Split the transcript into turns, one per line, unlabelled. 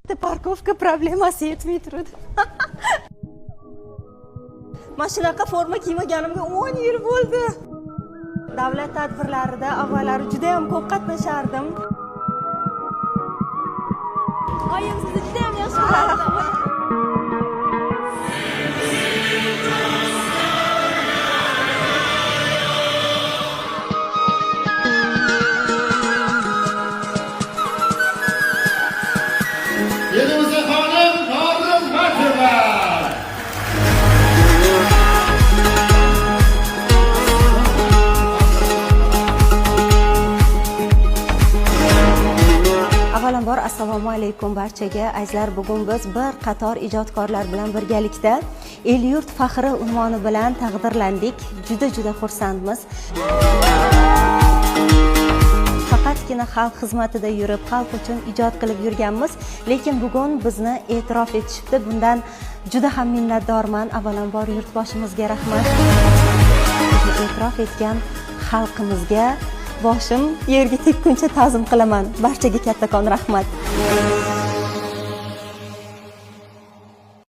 Parkovka problemasi yetmay turadi. Mana shunaqa forma kiymaganimga 10 yil bo'ldi. Davlat tadbirlarida avvallari juda ham ko'p qatnashardim. Oyim sizni juda ham yaxshi ko'raman.
Elimize hanım Nazım Mert'e.
Avvalambor assalomu alaykum barchaga. Azizlar, bugun biz bir qator ijodkorlar bilan birgalikda El-yurt faxri unvoni bilan taqdirlandik. Juda xursandmiz. Faqatgina xalq xizmatida yurib, xalq uchun ijod qilib yurganmiz, lekin bugun bizni e'tirof etishibdi. Bundan juda ham minnatdorman. Avvalambor yurtboshimizga rahmat. Bizni e'tirof etgan xalqimizga boshim yerga tekkuncha ta'zim qilaman. Barchaga kattakon rahmat.